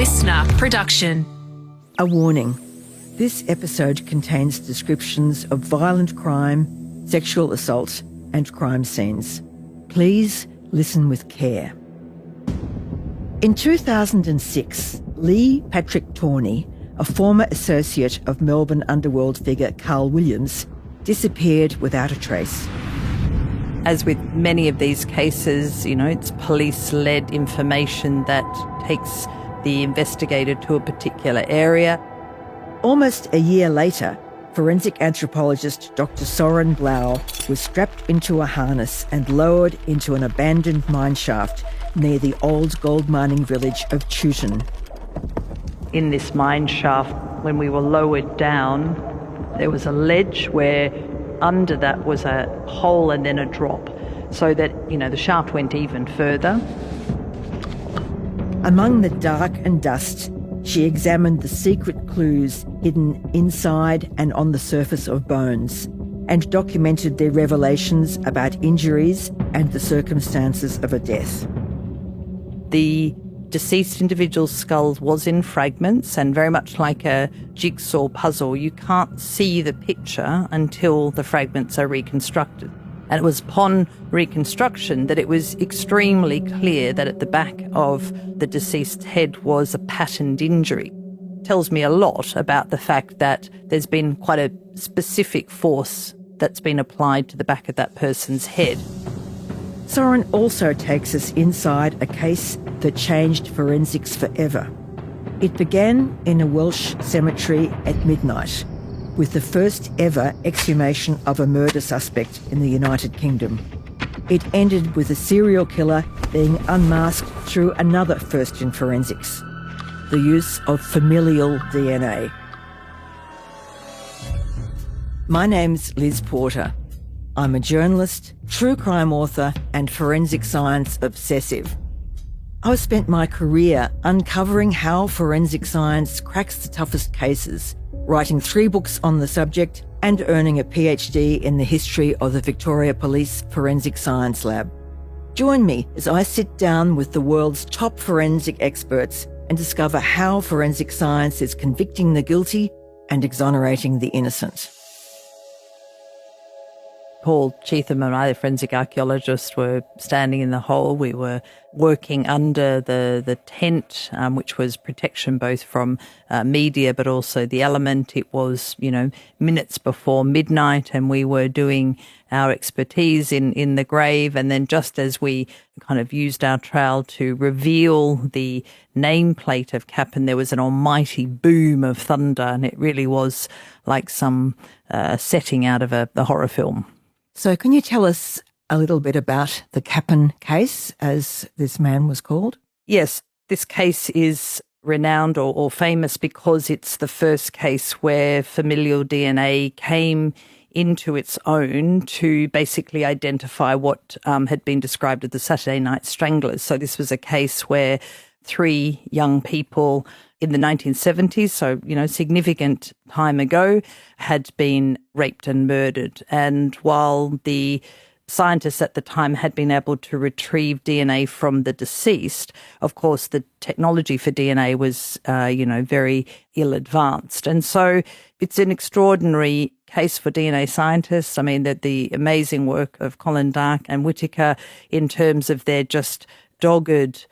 listener production. A warning. This episode contains descriptions of violent crime, sexual assault, and crime scenes. Please listen with care. In 2006, Lee Patrick Torney, a former associate of Melbourne underworld figure Carl Williams, disappeared without a trace. As with many of these cases, it's police-led information that takes the investigator to a particular area. Almost a year later, forensic anthropologist Dr. Soren Blau was strapped into a harness and lowered into an abandoned mineshaft near the old gold mining village of Chewton. In this mineshaft, when we were lowered down, there was a ledge where under that was a hole and then a drop, so that, the shaft went even further. Among the dark and dust, she examined the secret clues hidden inside and on the surface of bones, and documented their revelations about injuries and the circumstances of a death. The deceased individual's skull was in fragments, and very much like a jigsaw puzzle, you can't see the picture until the fragments are reconstructed. And it was upon reconstruction that it was extremely clear that at the back of the deceased's head was a patterned injury. It tells me a lot about the fact that there's been quite a specific force that's been applied to the back of that person's head. Soren also takes us inside a case that changed forensics forever. It began in a Welsh cemetery at midnight, with the first ever exhumation of a murder suspect in the United Kingdom. It ended with a serial killer being unmasked through another first in forensics, the use of familial DNA. My name's Liz Porter. I'm a journalist, true crime author, and forensic science obsessive. I've spent my career uncovering how forensic science cracks the toughest cases, writing 3 books on the subject and earning a PhD in the history of the Victoria Police Forensic Science Lab. Join me as I sit down with the world's top forensic experts and discover how forensic science is convicting the guilty and exonerating the innocent. Paul Chewton and I, the forensic archaeologist, were standing in the hole. We were working under the tent, which was protection both from media but also the element. It was, minutes before midnight, and we were doing our expertise in the grave. And then just as we kind of used our trowel to reveal the nameplate of Cap'n, there was an almighty boom of thunder, and it really was like some setting out of a horror film. So can you tell us a little bit about the Cap'n case, as this man was called? Yes, this case is renowned or famous because it's the first case where familial DNA came into its own to basically identify what had been described as the Saturday Night Stranglers. So this was a case where 3 young people in the 1970s, so, significant time ago, had been raped and murdered. And while the scientists at the time had been able to retrieve DNA from the deceased, of course, the technology for DNA was, very ill-advanced. And so it's an extraordinary case for DNA scientists. I mean, that the amazing work of Colin Dark and Whitaker in terms of their just dogged,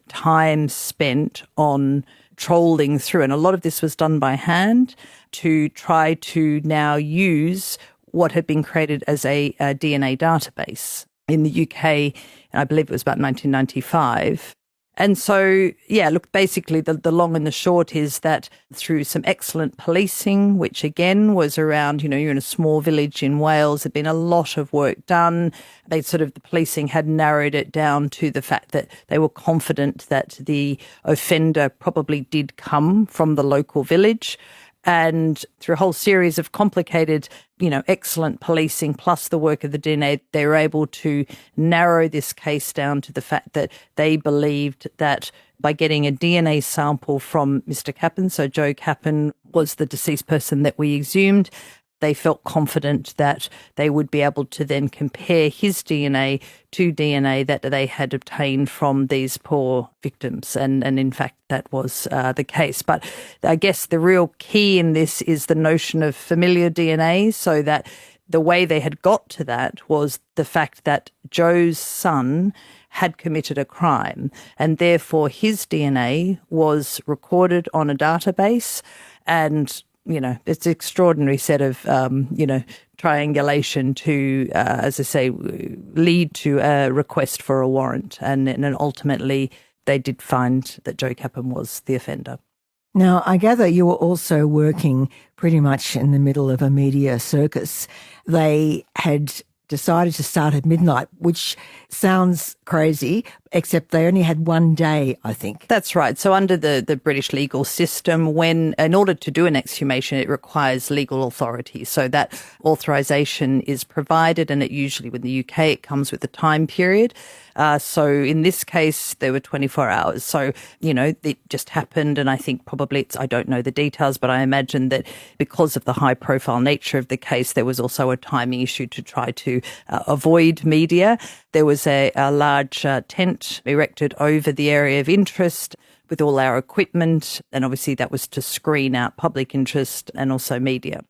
time spent on trolling through. And a lot of this was done by hand to try to now use what had been created as a DNA database in the UK. I believe it was about 1995. And so, basically the long and the short is that through some excellent policing, which again was around, you're in a small village in Wales, there'd been a lot of work done. The policing had narrowed it down to the fact that they were confident that the offender probably did come from the local village. And through a whole series of complicated, excellent policing plus the work of the DNA, they were able to narrow this case down to the fact that they believed that by getting a DNA sample from Mr. Cap'n, so Joe Cap'n was the deceased person that we exhumed, they felt confident that they would be able to then compare his DNA to DNA that they had obtained from these poor victims. And in fact, that was the case. But I guess the real key in this is the notion of familial DNA, so that the way they had got to that was the fact that Joe's son had committed a crime, and therefore his DNA was recorded on a database. And it's an extraordinary set of, triangulation to, as I say, lead to a request for a warrant. And ultimately, they did find that Joe Capham was the offender. Now, I gather you were also working pretty much in the middle of a media circus. They had decided to start at midnight, which sounds crazy, except they only had one day, I think. That's right. So under the British legal system, in order to do an exhumation, it requires legal authority. So that authorisation is provided, and it usually, with the UK, it comes with a time period. So in this case, there were 24 hours. So, it just happened. And I think probably I don't know the details, but I imagine that because of the high profile nature of the case, there was also a timing issue to try to avoid media. There was a large tent erected over the area of interest with all our equipment. And obviously that was to screen out public interest and also media.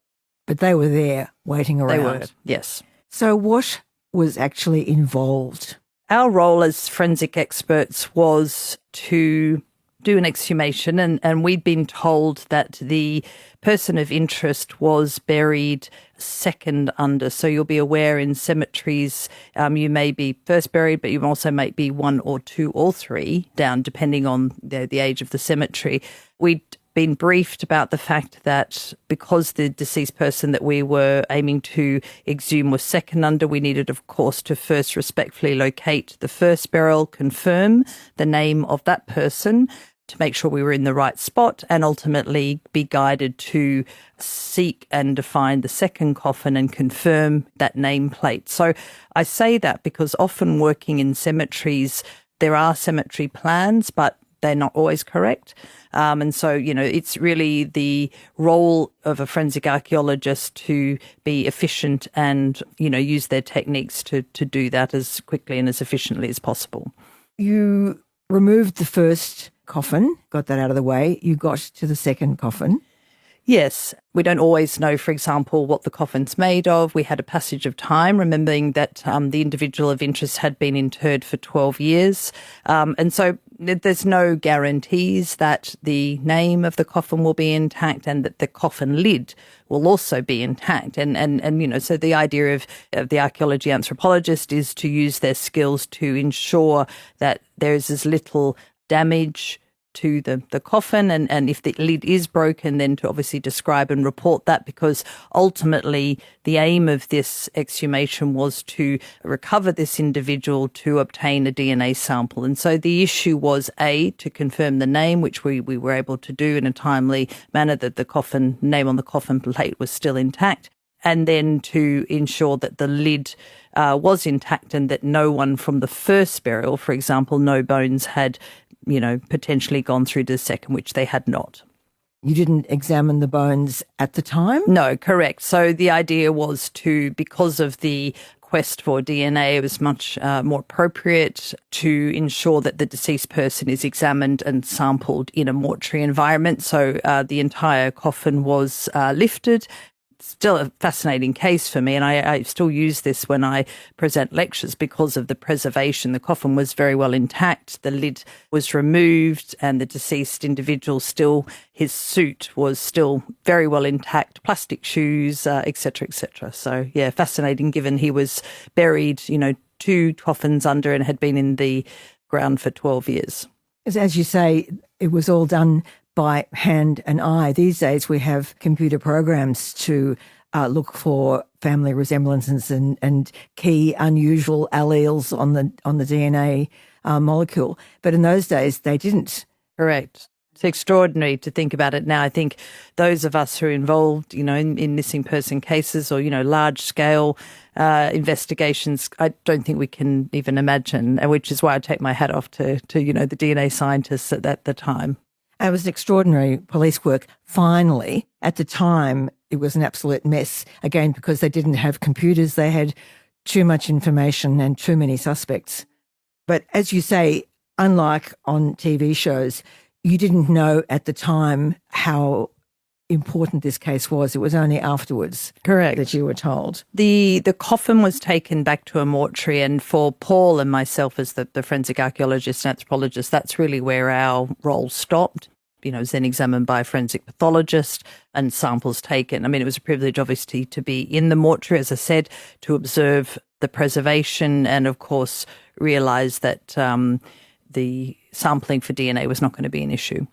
But they were there waiting around. They were, yes. So what was actually involved? Our role as forensic experts was to do an exhumation, and we'd been told that the person of interest was buried second under. So you'll be aware in cemeteries, you may be first buried, but you also might be one or two or three down, depending on the age of the cemetery. We'd been briefed about the fact that because the deceased person that we were aiming to exhume was second under, we needed, of course, to first respectfully locate the first burial, confirm the name of that person, to make sure we were in the right spot, and ultimately be guided to seek and define the second coffin and confirm that nameplate. So I say that because often working in cemeteries, there are cemetery plans, but they're not always correct. And so, it's really the role of a forensic archaeologist to be efficient and, use their techniques to do that as quickly and as efficiently as possible. You removed the first coffin, got that out of the way. You got to the second coffin. Yes. We don't always know, for example, what the coffin's made of. We had a passage of time, remembering that the individual of interest had been interred for 12 years. And so there's no guarantees that the name of the coffin will be intact and that the coffin lid will also be intact. And so the idea of the archaeology anthropologist is to use their skills to ensure that there is as little damage to the coffin, and if the lid is broken, then to obviously describe and report that, because ultimately the aim of this exhumation was to recover this individual to obtain a DNA sample. And so the issue was, A, to confirm the name, which we were able to do in a timely manner, that the coffin name on the coffin plate was still intact, and then to ensure that the lid was intact and that no one from the first burial, for example, no bones had potentially gone through to the second, which they had not. You didn't examine the bones at the time? No, correct. So the idea was because of the quest for DNA, it was much more appropriate to ensure that the deceased person is examined and sampled in a mortuary environment. So the entire coffin was lifted. Still a fascinating case for me, and I still use this when I present lectures because of the preservation. The coffin was very well intact, the lid was removed, and the deceased individual his suit was still very well intact, plastic shoes, etc., etc. So, yeah, fascinating, given he was buried, 2 coffins under and had been in the ground for 12 years. As you say, it was all done by hand and eye. These days we have computer programs to look for family resemblances and key unusual alleles on the DNA molecule. But in those days they didn't. Correct. It's extraordinary to think about it now. I think those of us who are involved, in missing person cases or, large scale investigations, I don't think we can even imagine, which is why I take my hat off to the DNA scientists at the time. It was extraordinary police work. Finally, at the time, it was an absolute mess, again, because they didn't have computers. They had too much information and too many suspects. But as you say, unlike on TV shows, you didn't know at the time how important this case was. It was only afterwards. Correct. That you were told. The coffin was taken back to a mortuary, and for Paul and myself as the forensic archaeologist and anthropologist, that's really where our role stopped. It was then examined by a forensic pathologist and samples taken. I mean, it was a privilege, obviously, to be in the mortuary, as I said, to observe the preservation and, of course, realise that the sampling for DNA was not going to be an issue.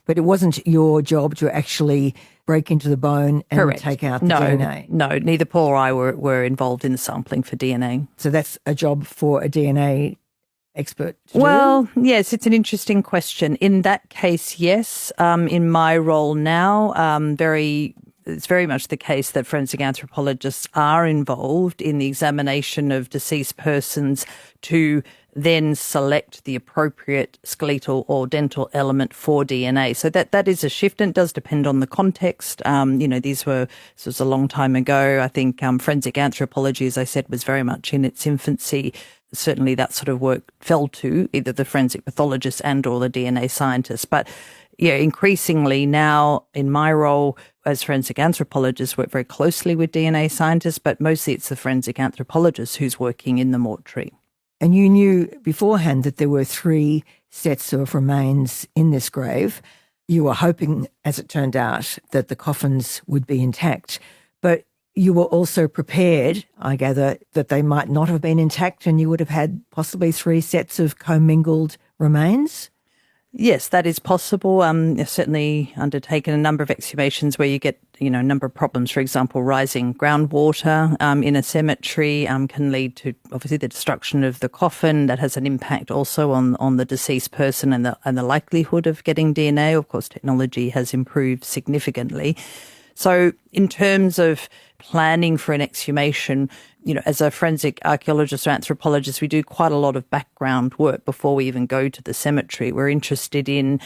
But it wasn't your job to actually break into the bone and Correct. take out the DNA? No, neither Paul or I were involved in the sampling for DNA. So that's a job for a DNA expert to do? Yes, it's an interesting question. In that case, yes. In my role now, it's very much the case that forensic anthropologists are involved in the examination of deceased persons to then select the appropriate skeletal or dental element for DNA. So that is a shift, and it does depend on the context. This was a long time ago. I think forensic anthropology, as I said, was very much in its infancy. Certainly that sort of work fell to either the forensic pathologist and or the DNA scientist. But increasingly now in my role as forensic anthropologist, work very closely with DNA scientists, but mostly it's the forensic anthropologist who's working in the mortuary. And you knew beforehand that there were 3 sets of remains in this grave. You were hoping, as it turned out, that the coffins would be intact. But you were also prepared, I gather, that they might not have been intact and you would have had possibly 3 sets of commingled remains? Yes, that is possible. I've certainly undertaken a number of exhumations where you get, a number of problems. For example, rising groundwater in a cemetery can lead to, obviously, the destruction of the coffin. That has an impact also on the deceased person and the likelihood of getting DNA. Of course, technology has improved significantly. So in terms of planning for an exhumation, as a forensic archaeologist or anthropologist, we do quite a lot of background work before we even go to the cemetery. We're interested in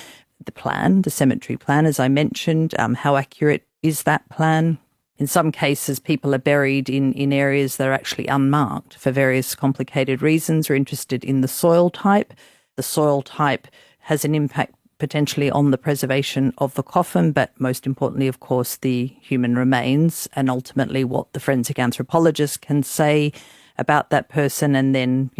the cemetery plan, as I mentioned. How accurate is that plan? In some cases, people are buried in areas that are actually unmarked for various complicated reasons. We're interested in the soil type. The soil type has an impact potentially on the preservation of the coffin, but most importantly, of course, the human remains and ultimately what the forensic anthropologist can say about that person, and then,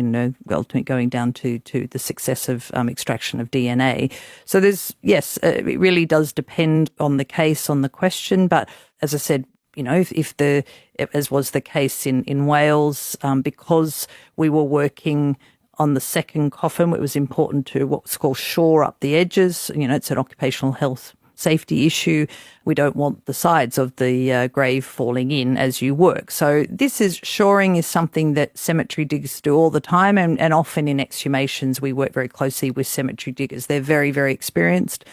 ultimately going down to the success of extraction of DNA. So it really does depend on the case, on the question. But as I said, as was the case in Wales, because we were working on the second coffin, it was important to what's called shore up the edges. It's an occupational health safety issue. We don't want the sides of the grave falling in as you work. So shoring is something that cemetery diggers do all the time, and often in exhumations we work very closely with cemetery diggers. They're very, very experienced.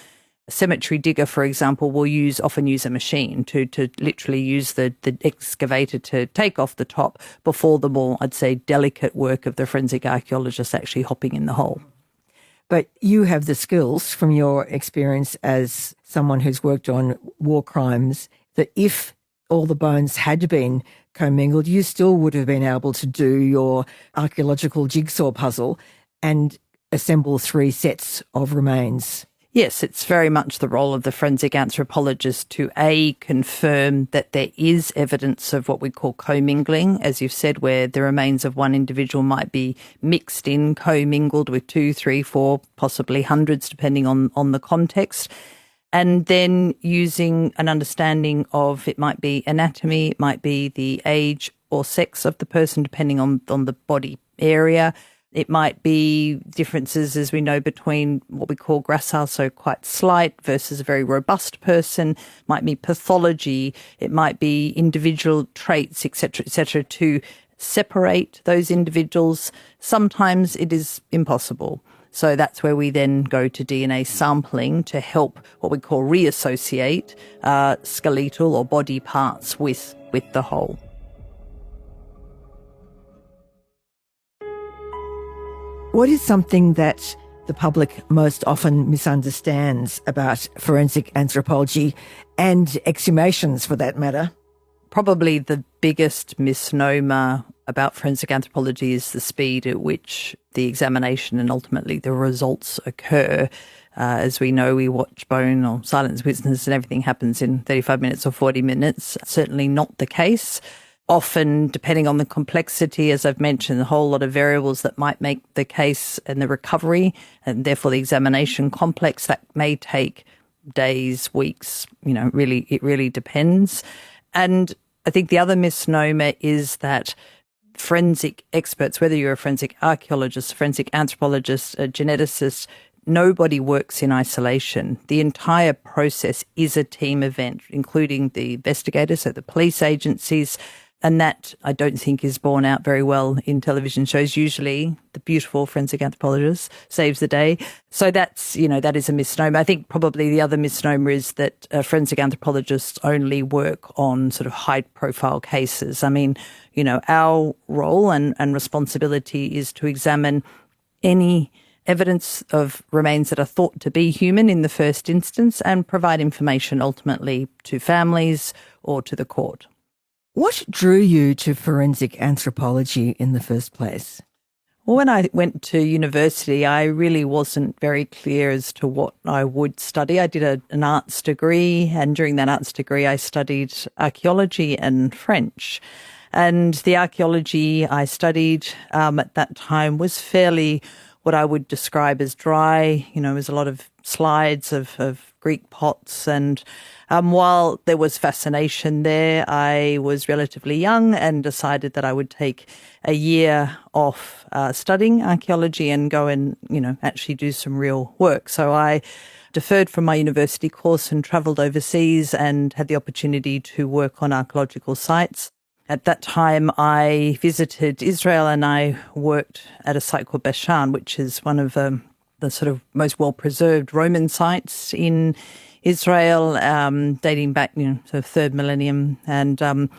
A cemetery digger, for example, will often use a machine to literally use the excavator to take off the top before the more, I'd say, delicate work of the forensic archaeologist actually hopping in the hole. But you have the skills from your experience as someone who's worked on war crimes that if all the bones had been commingled, you still would have been able to do your archaeological jigsaw puzzle and assemble 3 sets of remains. Yes, it's very much the role of the forensic anthropologist to confirm that there is evidence of what we call commingling, as you've said, where the remains of one individual might be mixed in, commingled with 2, 3, 4, possibly hundreds, depending on the context. And then using an understanding of, it might be anatomy, it might be the age or sex of the person, depending on the body area. It might be differences, as we know, between what we call gracile, so quite slight, versus a very robust person. It might be pathology. It might be individual traits, et cetera, to separate those individuals. Sometimes it is impossible. So that's where we then go to DNA sampling to help what we call reassociate skeletal or body parts with the whole. What is something that the public most often misunderstands about forensic anthropology and exhumations for that matter? Probably the biggest misnomer about forensic anthropology is the speed at which the examination and ultimately the results occur. As we know, we watch bone or silence witness and everything happens in 35 minutes or 40 minutes. Certainly not the case. Often, depending on the complexity, as I've mentioned, a whole lot of variables that might make the case and the recovery and therefore the examination complex, that may take days, weeks, it really depends. And I think the other misnomer is that forensic experts, whether you're a forensic archaeologist, a forensic anthropologist, a geneticist, nobody works in isolation. The entire process is a team event, including the investigators, so the police agencies, and that I don't think is borne out very well in television shows. Usually the beautiful forensic anthropologist saves the day. So that's, that is a misnomer. I think probably the other misnomer is that forensic anthropologists only work on sort of high profile cases. I mean, our role and responsibility is to examine any evidence of remains that are thought to be human in the first instance and provide information ultimately to families or to the court. What drew you to forensic anthropology in the first place? Well, when I went to university, I really wasn't very clear as to what I would study. I did an arts degree, and during that arts degree, I studied archaeology and French. And the archaeology I studied at that time was fairly what I would describe as dry. It was a lot of slides of Greek pots. And while there was fascination there, I was relatively young and decided that I would take a year off studying archaeology and go and, actually do some real work. So I deferred from my university course and travelled overseas and had the opportunity to work on archaeological sites. At that time, I visited Israel and I worked at a site called Bashan, which is one of the sort of most well-preserved Roman sites in Israel, dating back, to the 3rd millennium. And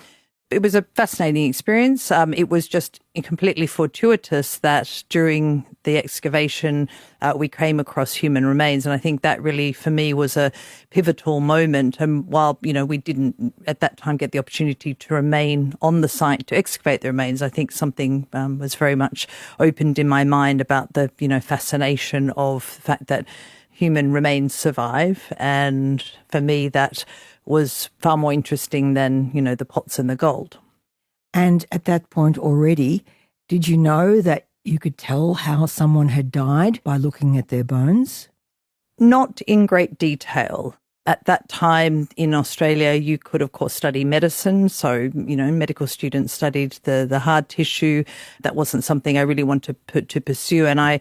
it was a fascinating experience. It was just completely fortuitous that during the excavation, we came across human remains. And I think that really, for me, was a pivotal moment. And while, we didn't at that time get the opportunity to remain on the site to excavate the remains, I think something was very much opened in my mind about the, fascination of the fact that human remains survive. And for me, that was far more interesting than, the pots and the gold. And at that point already, did you know that you could tell how someone had died by looking at their bones? Not in great detail. At that time in Australia, you could, of course, study medicine. So, medical students studied the hard tissue. That wasn't something I really wanted to pursue. And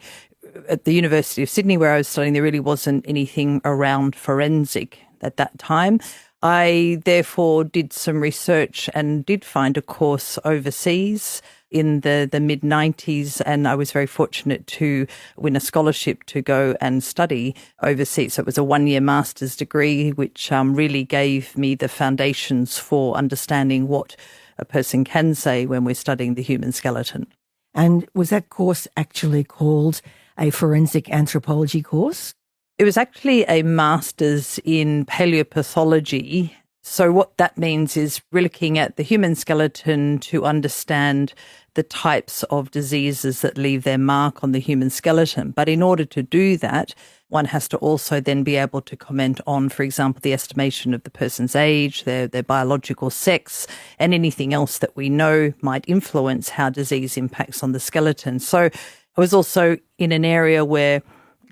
at the University of Sydney, where I was studying, there really wasn't anything around forensic at that time. I therefore did some research and did find a course overseas in the mid-90s, and I was very fortunate to win a scholarship to go and study overseas. So it was a 1-year master's degree, which really gave me the foundations for understanding what a person can say when we're studying the human skeleton. And was that course actually called a forensic anthropology course? It was actually a master's in paleopathology. So what that means is we're looking at the human skeleton to understand the types of diseases that leave their mark on the human skeleton. But in order to do that, one has to also then be able to comment on, for example, the estimation of the person's age, their biological sex, and anything else that we know might influence how disease impacts on the skeleton. So I was also in an area where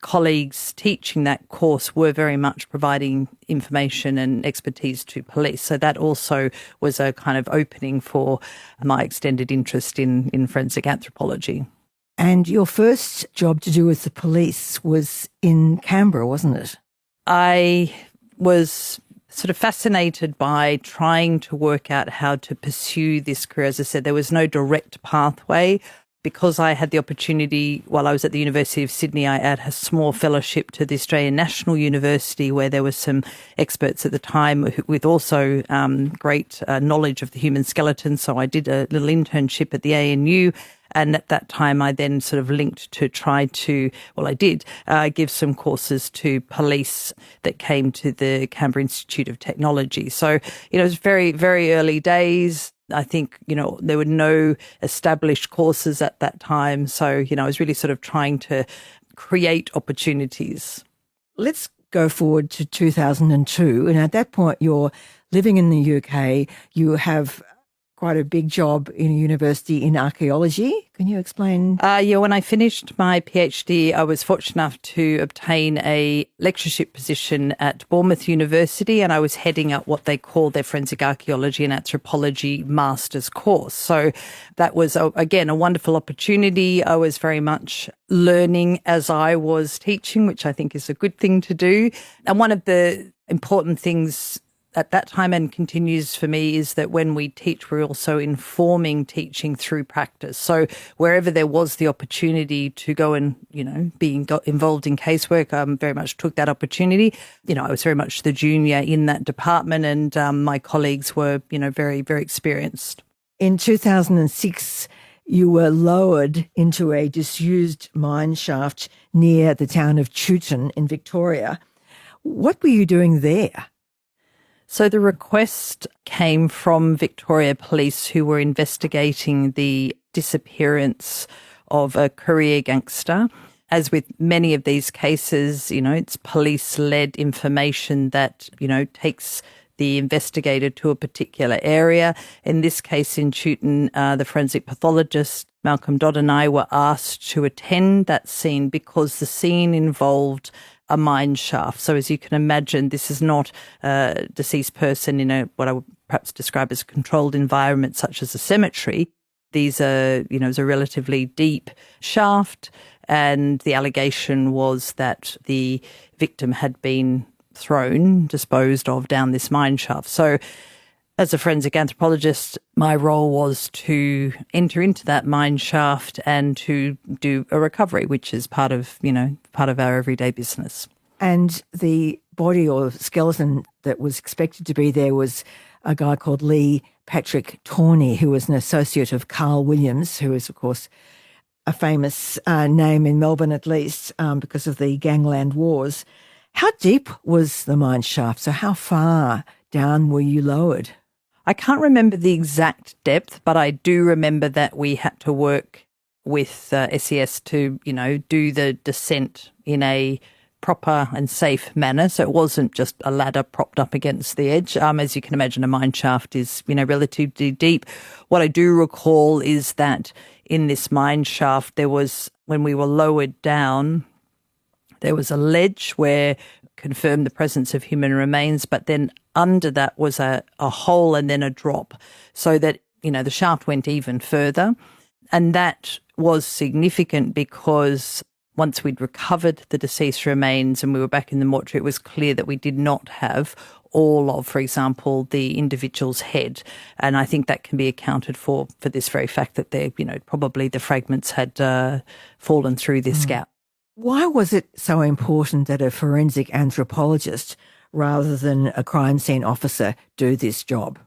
colleagues teaching that course were very much providing information and expertise to police. So that also was a kind of opening for my extended interest in forensic anthropology. And your first job to do with the police was in Canberra, wasn't it? I was sort of fascinated by trying to work out how to pursue this career. As I said, there was no direct pathway. Because I had the opportunity while I was at the University of Sydney, I had a small fellowship to the Australian National University where there were some experts at the time with also great knowledge of the human skeleton. So I did a little internship at the ANU And at that time, I then sort of linked to try to, well, I did give some courses to police that came to the Canberra Institute of Technology. So, it was very, very early days. I think, there were no established courses at that time. So, I was really sort of trying to create opportunities. Let's go forward to 2002. And at that point, you're living in the UK. You have quite a big job in a university in archaeology. Can you explain? When I finished my PhD, I was fortunate enough to obtain a lectureship position at Bournemouth University, and I was heading up what they call their Forensic Archaeology and Anthropology Master's course. So that was, again, a wonderful opportunity. I was very much learning as I was teaching, which I think is a good thing to do. And one of the important things at that time and continues for me is that when we teach, we're also informing teaching through practice. So wherever there was the opportunity to go and, be involved in casework, I very much took that opportunity. I was very much the junior in that department, and my colleagues were, very, very experienced. In 2006, you were lowered into a disused mine shaft near the town of Chewton in Victoria. What were you doing there? So the request came from Victoria Police, who were investigating the disappearance of a career gangster. As with many of these cases, it's police-led information that, takes the investigator to a particular area. In this case in Chewton, the forensic pathologist, Malcolm Dodd, and I were asked to attend that scene because the scene involved a mine shaft. So as you can imagine, this is not a deceased person in what I would perhaps describe as a controlled environment such as a cemetery. These are, it was a relatively deep shaft, and the allegation was that the victim had been disposed of down this mine shaft. So as a forensic anthropologist, my role was to enter into that mine shaft and to do a recovery, which is part of our everyday business. And the body or skeleton that was expected to be there was a guy called Lee Patrick Torney, who was an associate of Carl Williams, who is, of course, a famous name in Melbourne, at least, because of the gangland wars. How deep was the mine shaft? So how far down were you lowered? I can't remember the exact depth, but I do remember that we had to work with SES to, do the descent in a proper and safe manner. So it wasn't just a ladder propped up against the edge. As you can imagine, a mine shaft is, relatively deep. What I do recall is that in this mine shaft, there was, when we were lowered down, there was a ledge where confirmed the presence of human remains, but then under that was a hole and then a drop, so that, the shaft went even further. And that was significant because once we'd recovered the deceased remains and we were back in the mortuary, it was clear that we did not have all of, for example, the individual's head. And I think that can be accounted for this very fact that they, probably the fragments had fallen through this gap. Why was it so important that a forensic anthropologist rather than a crime scene officer do this job?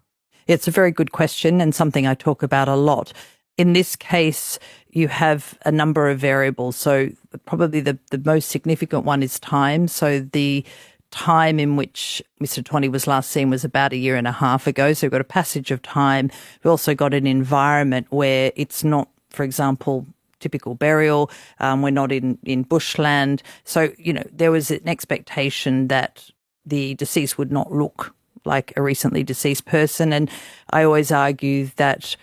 It's a very good question and something I talk about a lot. In this case, you have a number of variables. So probably the most significant one is time. So the time in which Mr. Torney was last seen was about 1.5 years ago. So we've got a passage of time. We've also got an environment where it's not, for example, typical burial. We're not in bushland. So, there was an expectation that the deceased would not look like a recently deceased person. And I always argue that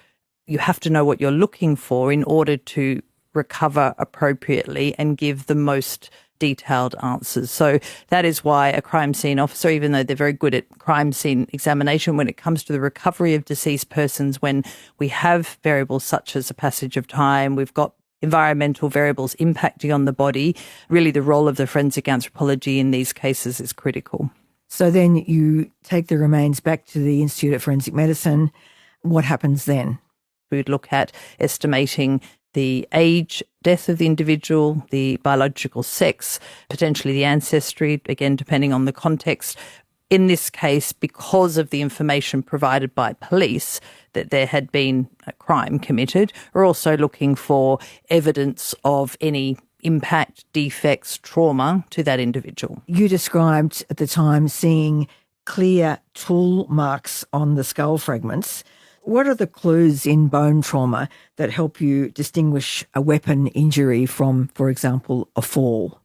you have to know what you're looking for in order to recover appropriately and give the most detailed answers. So that is why a crime scene officer, even though they're very good at crime scene examination, when it comes to the recovery of deceased persons, when we have variables such as a passage of time, we've got environmental variables impacting on the body, really the role of the forensic anthropology in these cases is critical. So then you take the remains back to the Institute of Forensic Medicine. What happens then? We would look at estimating the age, death of the individual, the biological sex, potentially the ancestry, again, depending on the context. in this case, because of the information provided by police that there had been a crime committed, we're also looking for evidence of any impact, defects, trauma to that individual. You described at the time seeing clear tool marks on the skull fragments. What are the clues in bone trauma that help you distinguish a weapon injury from, for example, a fall?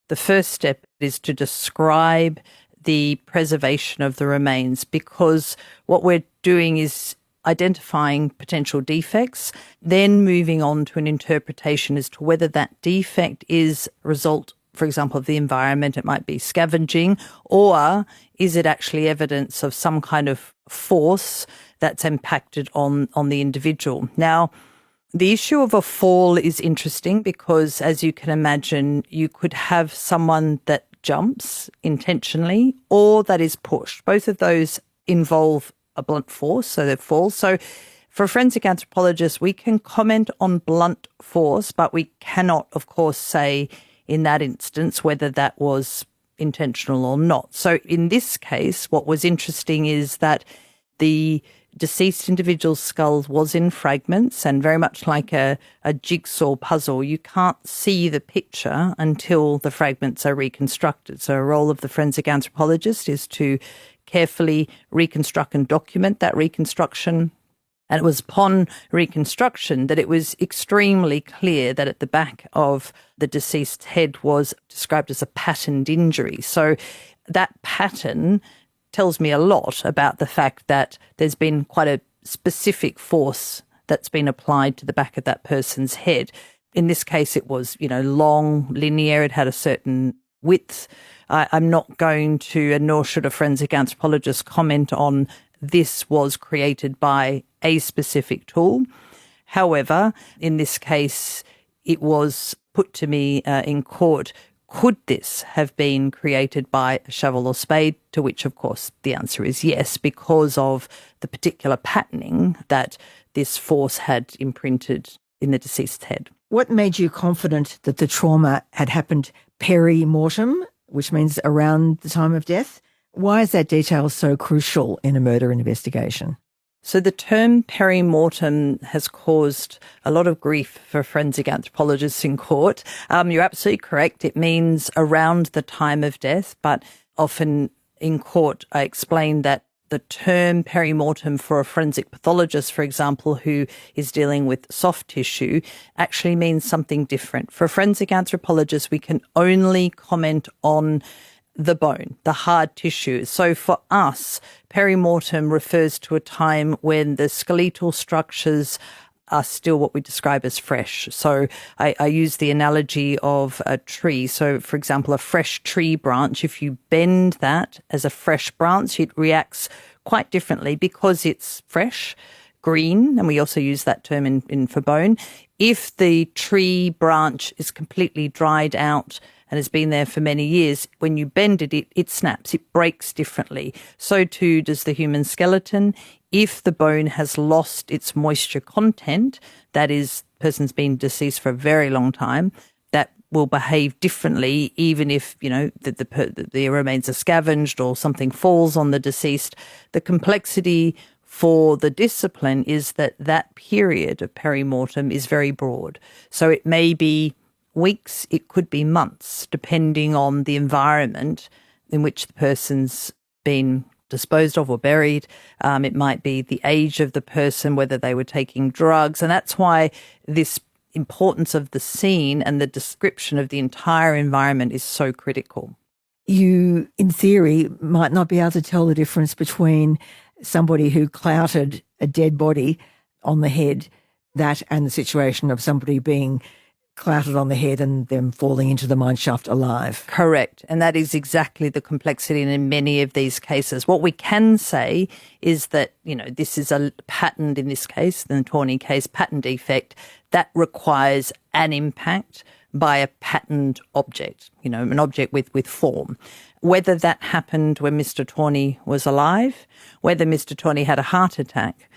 The first step is to describe the preservation of the remains, because what we're doing is identifying potential defects, then moving on to an interpretation as to whether that defect is a result, for example, of the environment. It might be scavenging, or is it actually evidence of some kind of force that's impacted on the individual. Now, the issue of a fall is interesting because, as you can imagine, you could have someone that jumps intentionally or that is pushed. Both of those involve a blunt force, so they fall. So for a forensic anthropologist, we can comment on blunt force, but we cannot, of course, say in that instance whether that was intentional or not. So in this case, what was interesting is that the deceased individual's skull was in fragments, and very much like a jigsaw puzzle, you can't see the picture until the fragments are reconstructed. So a role of the forensic anthropologist is to carefully reconstruct and document that reconstruction. And it was upon reconstruction that it was extremely clear that at the back of the deceased's head was described as a patterned injury. So that pattern tells me a lot about the fact that there's been quite a specific force that's been applied to the back of that person's head. In this case, it was, long, linear. It had a certain width. I'm not going to, and nor should a forensic anthropologist, comment on this was created by a specific tool. However, in this case, it was put to me in court, could this have been created by a shovel or spade? To which, of course, the answer is yes, because of the particular patterning that this force had imprinted in the deceased's head. What made you confident that the trauma had happened peri-mortem, which means around the time of death? Why is that detail so crucial in a murder investigation? So the term peri-mortem has caused a lot of grief for forensic anthropologists in court. You're absolutely correct. It means around the time of death, but often in court I explain that the term peri-mortem for a forensic pathologist, for example, who is dealing with soft tissue, actually means something different. For a forensic anthropologist, we can only comment on the bone, the hard tissue. So for us, peri-mortem refers to a time when the skeletal structures are still what we describe as fresh. So I use the analogy of a tree. So, for example, a fresh tree branch, if you bend that as a fresh branch, it reacts quite differently because it's fresh, green, and we also use that term in for bone. If the tree branch is completely dried out and has been there for many years, when you bend it, it snaps, it breaks differently. So too does the human skeleton. If the bone has lost its moisture content, that is, the person's been deceased for a very long time, that will behave differently, even if, the remains are scavenged or something falls on the deceased. The complexity for the discipline is that period of peri-mortem is very broad. So it may be weeks, it could be months, depending on the environment in which the person's been disposed of or buried. It might be the age of the person, whether they were taking drugs. And that's why this importance of the scene and the description of the entire environment is so critical. You, in theory, might not be able to tell the difference between somebody who clouted a dead body on the head, that and the situation of somebody being clouted on the head and them falling into the mineshaft alive. Correct. And that is exactly the complexity in many of these cases. What we can say is that, this is a patterned, in this case, in the Torney case, pattern defect that requires an impact by a patterned object, an object with form. Whether that happened when Mr. Torney was alive, whether Mr. Torney had a heart attack,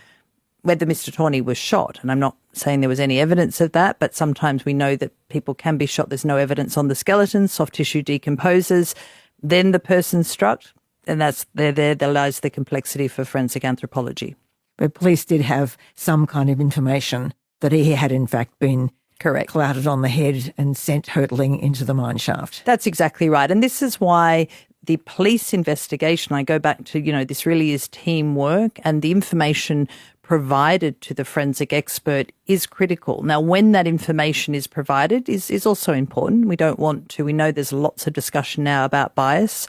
whether Mr. Torney was shot, and I'm not saying there was any evidence of that, but sometimes we know that people can be shot. There's no evidence on the skeleton, soft tissue decomposes, then the person's struck. And there lies the complexity for forensic anthropology. But police did have some kind of information that he had in fact been correct, clouted on the head and sent hurtling into the mine shaft. That's exactly right. And this is why the police investigation, I go back to, this really is teamwork, and the information provided to the forensic expert is critical. Now, when that information is provided is also important. We know there's lots of discussion now about bias.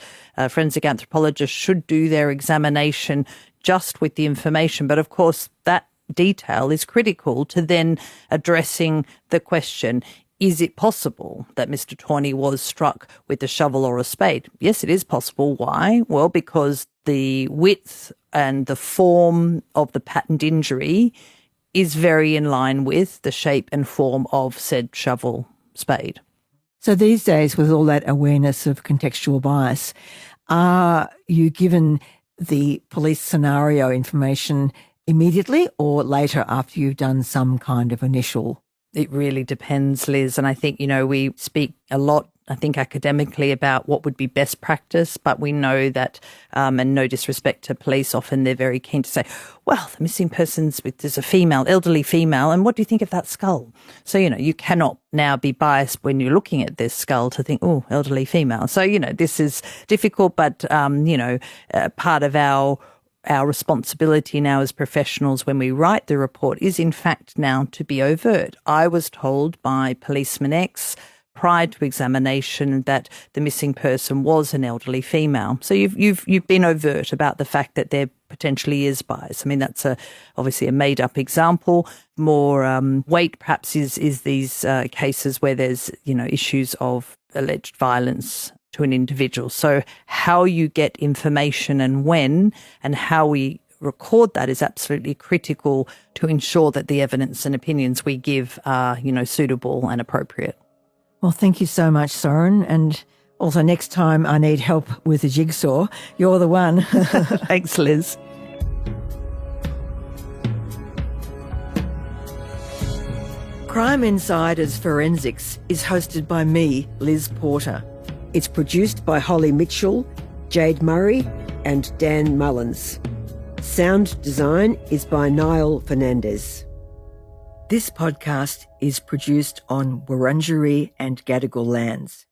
Forensic anthropologists should do their examination just with the information. But of course, that detail is critical to then addressing the question, is it possible that Mr. Torney was struck with a shovel or a spade? Yes, it is possible. Why? Well, because the width and the form of the patterned injury is very in line with the shape and form of said shovel spade. So these days, with all that awareness of contextual bias, are you given the police scenario information immediately or later after you've done some kind of initial? It really depends, Liz. And I think, we speak a lot, I think, academically about what would be best practice, but we know that, and no disrespect to police, often they're very keen to say, well, the missing person's there's a female, elderly female, and what do you think of that skull? So, you cannot now be biased when you're looking at this skull to think, oh, elderly female. So, this is difficult, but, part of our responsibility now as professionals when we write the report is in fact now to be overt. I was told by Policeman X prior to examination that the missing person was an elderly female. So you've been overt about the fact that there potentially is bias. I mean, that's obviously a made up example. More weight perhaps is these cases where there's issues of alleged violence to an individual. So how you get information and when and how we record that is absolutely critical to ensure that the evidence and opinions we give are, suitable and appropriate. Well, thank you so much, Soren. And also next time I need help with a jigsaw, you're the one. Thanks, Liz. Crime Insiders Forensics is hosted by me, Liz Porter. It's produced by Holly Mitchell, Jade Murray and Dan Mullins. Sound design is by Niall Fernandez. This podcast is produced on Wurundjeri and Gadigal lands.